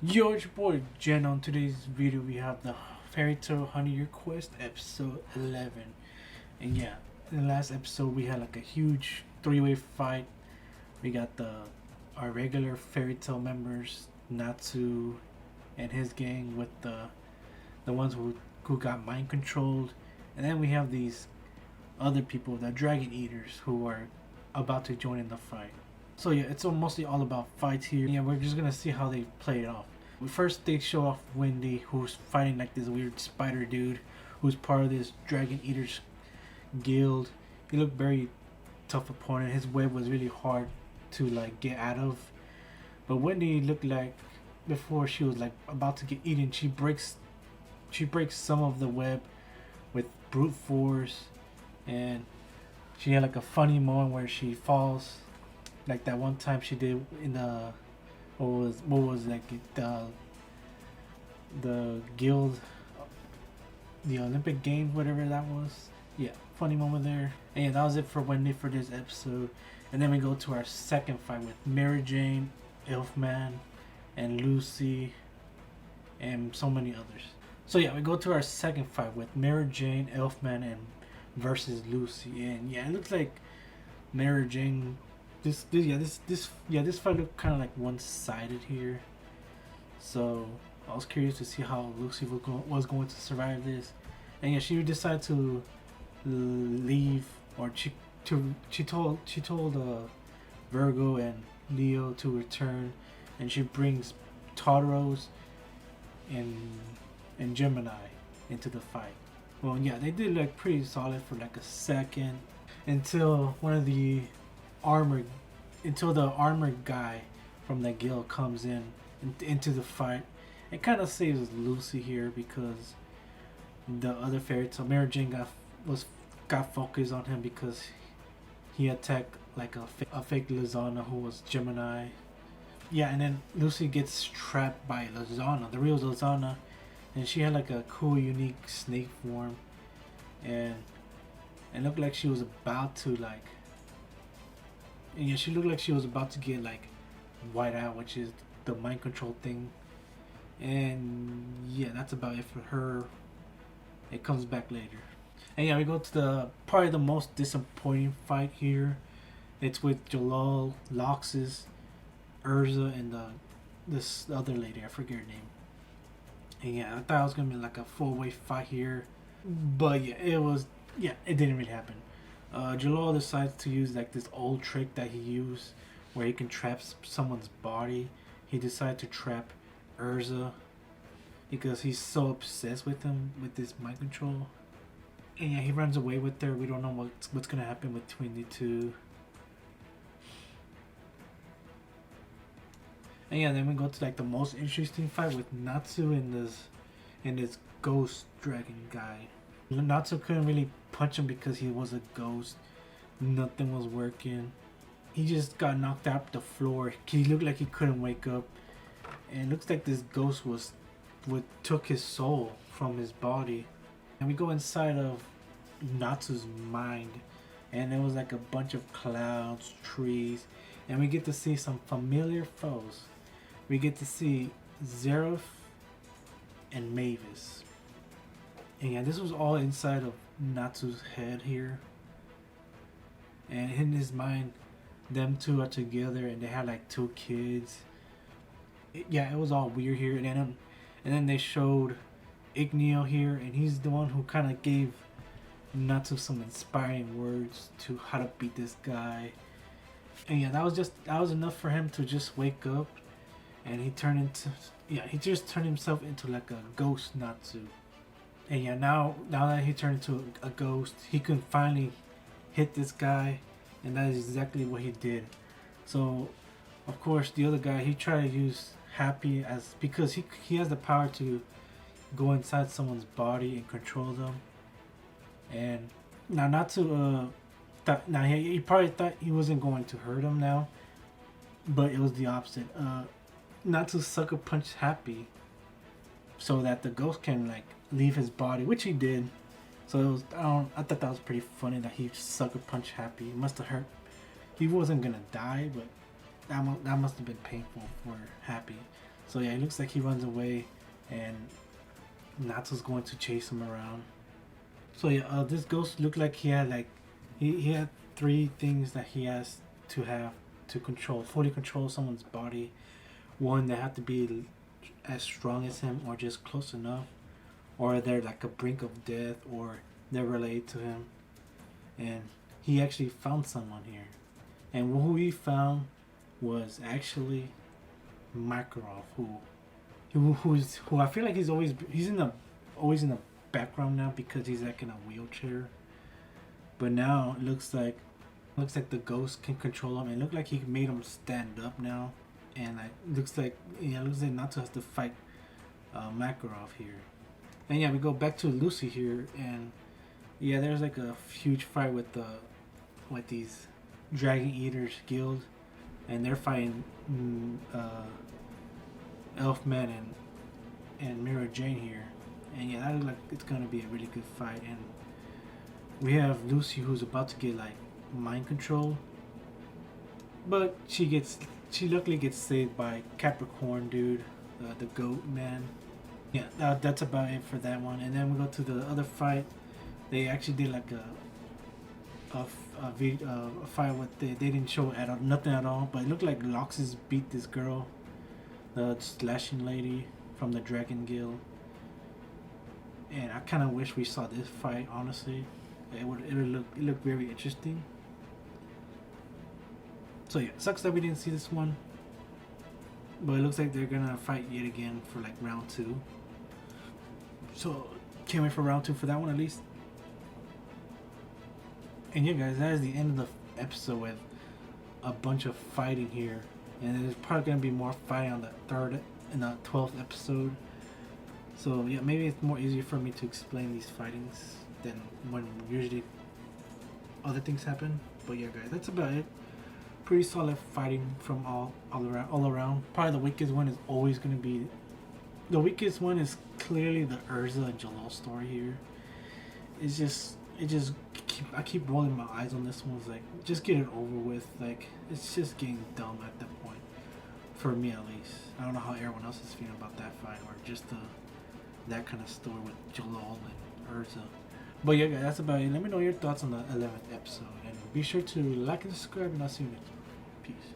Yo, it's your boy Jen. On today's video, we have the Fairy Tale Honey Your Quest episode 11. And yeah, in the last episode, we had like a huge three-way fight. We got our regular Fairy Tale members, Natsu and his gang, with the ones who got mind controlled, and then we have these other people, the Dragon Eaters, who are about to join in the fight. So yeah, it's mostly all about fights here. Yeah, we're just gonna see how they play it off. First, they show off Wendy, who's fighting like this weird spider dude, who's part of this Dragon Eaters guild. He looked very tough opponent. His web was really hard to like get out of. But Wendy looked like before she was like about to get eaten, she breaks some of the web with brute force, and she had like a funny moment where she falls, like that one time she did in the what was like the guild, the Olympic Games, whatever that was. Yeah, funny moment there. And yeah, that was it for Wendy for this episode. And then we go to our second fight with Mary Jane, Elfman, and Lucy, and so many others. So yeah, we go to our second fight with Mary Jane, Elfman, and versus Lucy. And yeah, it looks like Mary Jane. This fight looked kind of like one-sided here. So I was curious to see how Lucy was going to survive this. And yeah, she decided to leave, or she told Virgo and Leo to return, and she brings Tauros and Gemini into the fight. Well, yeah, they did like pretty solid for like a second until one of the armored until the armored guy from the guild comes into the fight. It kind of saves Lucy here because the other fairy tale Mary Jane got focused on him because he attacked like a fake Lizana who was Gemini. Yeah, and then Lucy gets trapped by Lizana, the real Lizana, and she had like a cool, unique snake form, and it looked like she was about to like. And yeah, she looked like she was about to get like white out, which is the mind control thing. And yeah, that's about it for her. It comes back later. And yeah, we go to the probably the most disappointing fight here. It's with Jalal, Loxus, Urza, and this other lady. I forget her name. And yeah, I thought it was gonna be like a four-way fight here, but yeah, it didn't really happen. Jalal decides to use like this old trick that he used where he can trap someone's body. He decided to trap Urza because he's so obsessed with him with this mind control. And yeah, he runs away with her. We don't know what's gonna happen between the two. And yeah, then we go to like the most interesting fight with Natsu and this ghost dragon guy. Natsu couldn't really punch him because he was a ghost. Nothing was working. He just got knocked out the floor. He looked like he couldn't wake up. And it looks like this ghost took his soul from his body. And we go inside of Natsu's mind. And there was like a bunch of clouds, trees. And we get to see some familiar foes. We get to see Zeref and Mavis. And yeah, this was all inside of Natsu's head here. And in his mind, them two are together and they had like two kids. It was all weird here. And then they showed Igneo here, and he's the one who kind of gave Natsu some inspiring words to how to beat this guy. And yeah, that was enough for him to just wake up, and he just turned himself into like a ghost Natsu. And yeah, now that he turned into a ghost, he can finally hit this guy, and that is exactly what he did. So, of course, the other guy, he tried to use Happy because he has the power to go inside someone's body and control them. And now Natsu he probably thought he wasn't going to hurt him now, but it was the opposite. Natsu sucker punched Happy so that the ghost can like leave his body, which he did. So it was, I thought that was pretty funny that he sucker punched Happy. It must have hurt. He wasn't gonna die, but that must have been painful for Happy. So yeah, it looks like he runs away, and Natsu's going to chase him around. So yeah, this ghost looked like he had he had three things that he has to have to fully control someone's body. One, they have to be as strong as him or just close enough, or they're like a brink of death, or they're related to him. And he actually found someone here, and who he found was actually Makarov, who I feel like he's always in the background now because he's like in a wheelchair. But now it looks like the ghost can control him. It looked like he made him stand up now, and it looks like Natsu has to fight Makarov here. And yeah, we go back to Lucy here, and yeah, there's like a huge fight with these Dragon Eaters Guild, and they're fighting Elfman and Mira Jane here. And yeah, that looks like it's gonna be a really good fight. And we have Lucy, who's about to get like mind control, but she luckily gets saved by Capricorn dude, the goat man. Yeah, that's about it for that one. And then we go to the other fight. They actually did like a fight with they didn't show nothing at all, but it looked like Loxus beat this girl, the slashing lady from the Dragon Guild. And I kind of wish we saw this fight. Honestly, it look very interesting. So yeah, sucks that we didn't see this one, but it looks like they're gonna fight yet again for like round 2. So can't wait for round 2 for that one at least. And yeah, guys, that is the end of the episode with a bunch of fighting here, and there's probably gonna be more fighting on the 3rd and the 12th episode. So yeah, maybe it's more easier for me to explain these fightings than when usually other things happen. But yeah, guys, that's about it. Pretty solid fighting from all around. Probably the weakest one is always going to be... The weakest one is clearly the Urza and Jalal story here. I keep rolling my eyes on this one. It's like, just get it over with. Like, it's just getting dumb at that point. For me, at least. I don't know how everyone else is feeling about that fight, or just that kind of story with Jalal and Urza. But yeah, guys, that's about it. Let me know your thoughts on the 11th episode. And be sure to like and subscribe, and I'll see you next time. Peace.